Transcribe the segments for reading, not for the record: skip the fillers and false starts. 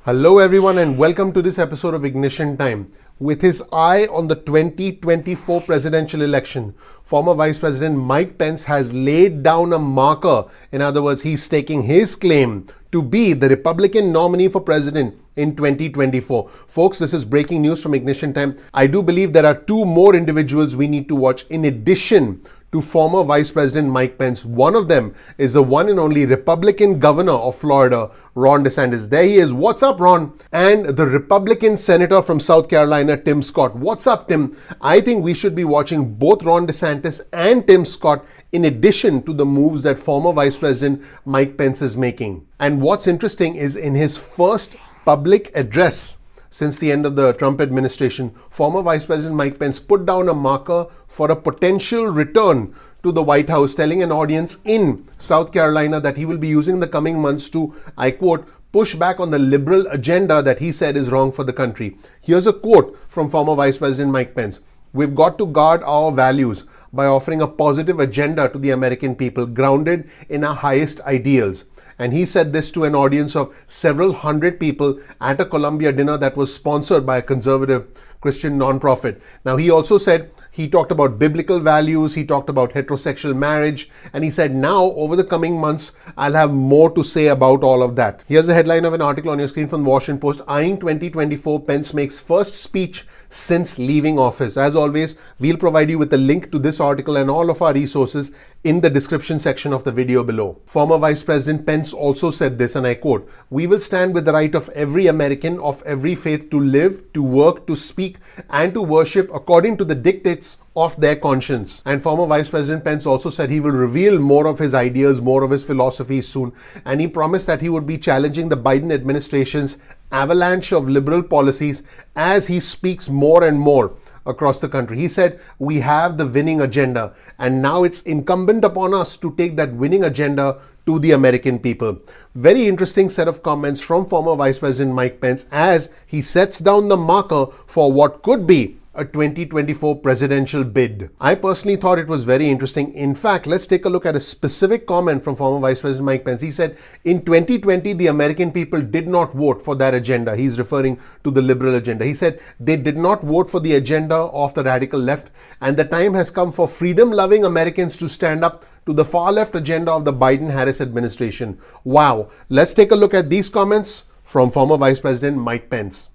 Hello everyone and welcome to this episode of Ignition Time. With his eye on the 2024 presidential election, former Vice President Mike Pence has laid down a marker. In other words, he's staking his claim to be the Republican nominee for president in 2024. Folks, this is breaking news from Ignition Time. I do believe there are two more individuals we need to watch in addition to former Vice President Mike Pence. One of them is the one and only Republican governor of Florida, Ron DeSantis. There he is. What's up, Ron? And the Republican senator from South Carolina, Tim Scott. What's up, Tim? I think we should be watching both Ron DeSantis and Tim Scott in addition to the moves that former Vice President Mike Pence is making. And what's interesting is in his first public address since the end of the Trump administration, former Vice President Mike Pence put down a marker for a potential return to the White House, telling an audience in South Carolina that he will be using the coming months to, I quote, push back on the liberal agenda that he said is wrong for the country. Here's a quote from former Vice President Mike Pence. "We've got to guard our values by offering a positive agenda to the American people grounded in our highest ideals." And he said this to an audience of several hundred people at a Columbia dinner that was sponsored by a conservative Christian nonprofit. Now, he also said, he talked about biblical values, he talked about heterosexual marriage, and he said, now, over the coming months, I'll have more to say about all of that. Here's the headline of an article on your screen from the Washington Post. Eyeing 2024, Pence makes first speech since leaving office. As always, we'll provide you with a link to this article and all of our resources in the description section of the video below. Former Vice President Pence also said this, and I quote, "We will stand with the right of every American of every faith to live, to work, to speak, and to worship according to the dictates of their conscience." And former Vice President Pence also said he will reveal more of his ideas, more of his philosophies soon. And he promised that he would be challenging the Biden administration's avalanche of liberal policies as he speaks more and more across the country. He said, "We have the winning agenda, and now it's incumbent upon us to take that winning agenda to the American people." Very interesting set of comments from former Vice President Mike Pence as he sets down the marker for what could be a 2024 presidential bid. I personally thought it was very interesting. In fact, let's take a look at a specific comment from former Vice President Mike Pence. He said, in 2020, the American people did not vote for that agenda. He's referring to the liberal agenda. He said, they did not vote for the agenda of the radical left, and the time has come for freedom-loving Americans to stand up to the far-left agenda of the Biden-Harris administration. Wow. Let's take a look at these comments from former Vice President Mike Pence.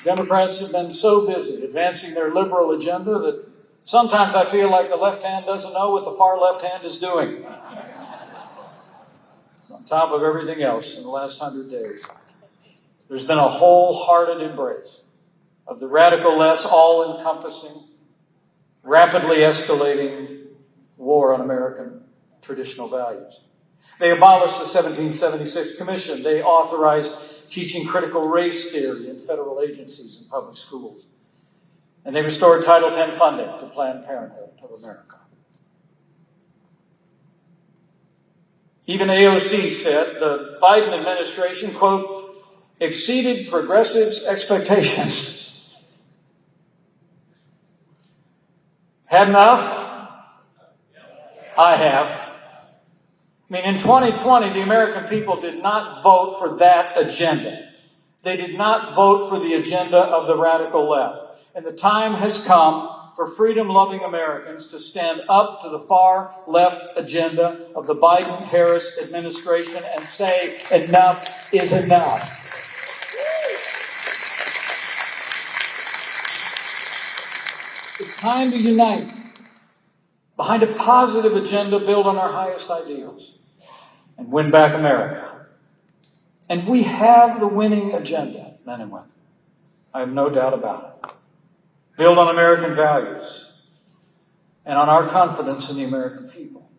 Democrats have been so busy advancing their liberal agenda that sometimes I feel like the left hand doesn't know what the far left hand is doing. It's on top of everything else in the last 100 days. There's been a wholehearted embrace of the radical left's all-encompassing, rapidly escalating war on American traditional values. They abolished the 1776 Commission. They authorized teaching critical race theory in federal agencies and public schools. And they restored Title X funding to Planned Parenthood of America. Even AOC said the Biden administration, quote, exceeded progressives' expectations. Had enough? I have. I mean, in 2020, the American people did not vote for that agenda. They did not vote for the agenda of the radical left. And the time has come for freedom-loving Americans to stand up to the far-left agenda of the Biden-Harris administration and say, enough is enough. It's time to unite behind a positive agenda built on our highest ideals and win back America. And we have the winning agenda, men and women. I have no doubt about it. Build on American values and on our confidence in the American people.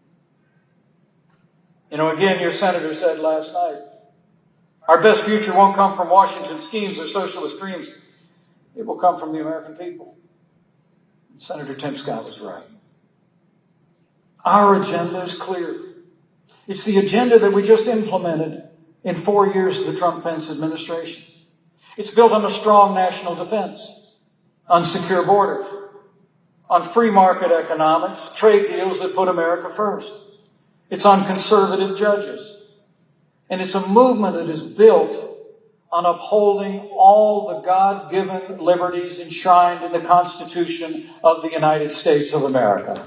You know, again, your senator said last night, our best future won't come from Washington schemes or socialist dreams. It will come from the American people. And Senator Tim Scott was right. Our agenda is clear. It's the agenda that we just implemented in 4 years of the Trump-Pence administration. It's built on a strong national defense, on secure borders, on free market economics, trade deals that put America first. It's on conservative judges. And it's a movement that is built on upholding all the God-given liberties enshrined in the Constitution of the United States of America.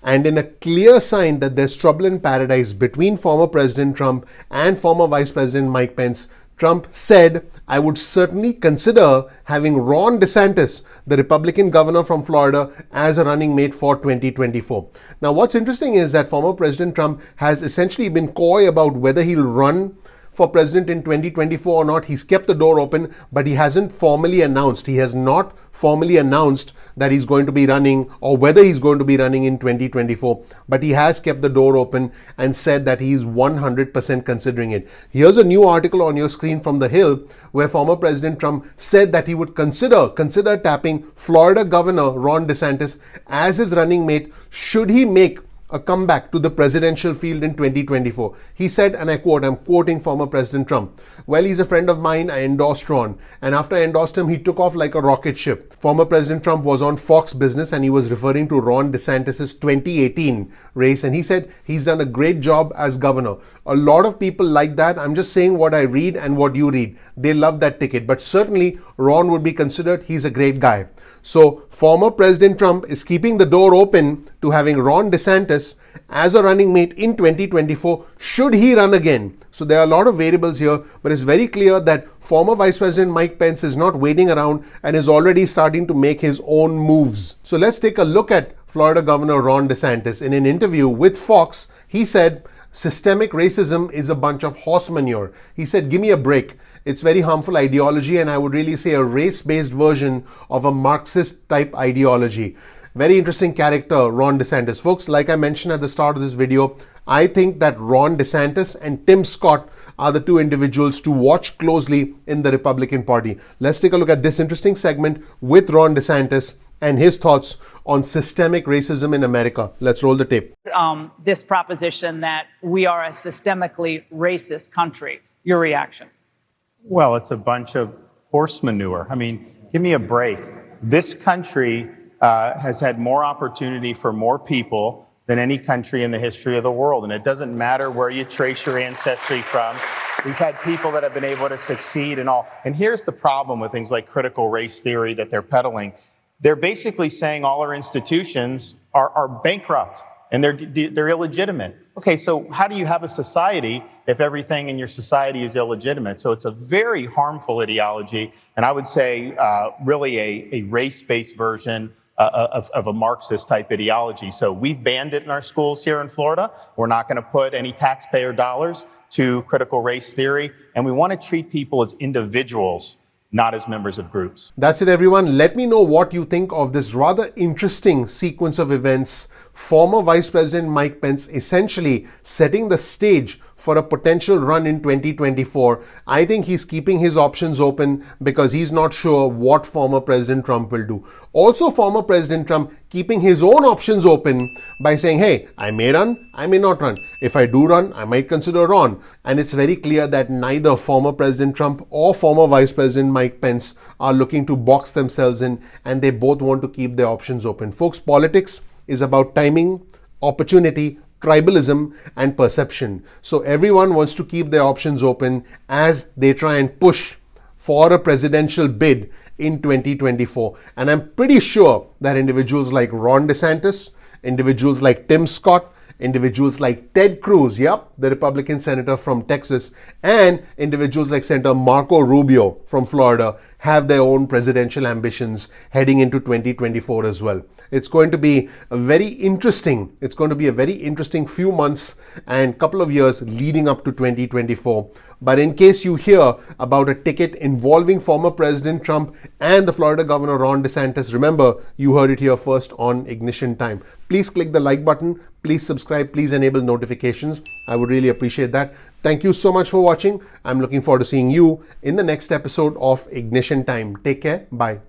And in a clear sign that there's trouble in paradise between former President Trump and former Vice President Mike Pence, Trump said, I would certainly consider having Ron DeSantis, the Republican governor from Florida, as a running mate for 2024. Now, what's interesting is that former President Trump has essentially been coy about whether he'll run for president in 2024 or not. He's kept the door open, but he hasn't formally announced. He has not formally announced that he's going to be running or whether he's going to be running in 2024. But he has kept the door open and said that he's 100% considering it. Here's a new article on your screen from The Hill where former President Trump said that he would consider tapping Florida Governor Ron DeSantis as his running mate should he make a comeback to the presidential field in 2024. He said, and I quote, I'm quoting former President Trump, well, he's a friend of mine, I endorsed Ron. And after I endorsed him, he took off like a rocket ship. Former President Trump was on Fox Business and he was referring to Ron DeSantis' 2018 race. And he said he's done a great job as governor. A lot of people like that. I'm just saying what I read and what you read. They love that ticket. But certainly Ron would be considered. He's a great guy. So former President Trump is keeping the door open to having Ron DeSantis as a running mate in 2024 should he run again. So there are a lot of variables here, but it's very clear that former Vice President Mike Pence is not waiting around and is already starting to make his own moves. So let's take a look at Florida Governor Ron DeSantis. In an interview with Fox, he said, systemic racism is a bunch of horse manure. He said, give me a break. It's very harmful ideology, and I would really say a race-based version of a Marxist type ideology. Very interesting character, Ron DeSantis. Folks, like I mentioned at the start of this video, I think that Ron DeSantis and Tim Scott are the two individuals to watch closely in the Republican Party. Let's take a look at this interesting segment with Ron DeSantis and his thoughts on systemic racism in America. Let's roll the tape. This proposition that we are a systemically racist country. Your reaction? Well, it's a bunch of horse manure. I mean, give me a break. This country has had more opportunity for more people than any country in the history of the world. And it doesn't matter where you trace your ancestry from. We've had people that have been able to succeed and all. And here's the problem with things like critical race theory that they're peddling. They're basically saying all our institutions are bankrupt and they're illegitimate. Okay, so how do you have a society if everything in your society is illegitimate? So it's a very harmful ideology, and I would say really a race-based version of a Marxist-type ideology. So we've banned it in our schools here in Florida. We're not going to put any taxpayer dollars to critical race theory, and we want to treat people as individuals, not as members of groups. That's it, everyone. Let me know what you think of this rather interesting sequence of events. Former Vice President Mike Pence essentially setting the stage for a potential run in 2024. I think he's keeping his options open because he's not sure what former President Trump will do. Also, former President Trump keeping his own options open by saying, hey, I may run, I may not run. If I do run, I might consider Ron. And it's very clear that neither former President Trump or former Vice President Mike Pence are looking to box themselves in, and they both want to keep their options open. Folks, politics is about timing, opportunity, tribalism, and perception. So everyone wants to keep their options open as they try and push for a presidential bid in 2024. And I'm pretty sure that individuals like Ron DeSantis, individuals like Tim Scott, individuals like Ted Cruz, the Republican senator from Texas, and individuals like Senator Marco Rubio from Florida have their own presidential ambitions heading into 2024 as well. It's going to be a very interesting few months and couple of years leading up to 2024. But in case you hear about a ticket involving former President Trump and the Florida Governor Ron DeSantis, remember, you heard it here first on Ignition Time. Please click the like button, please subscribe, please enable notifications. I would really appreciate that. Thank you so much for watching. I'm looking forward to seeing you in the next episode of Ignition Time. Take care. Bye.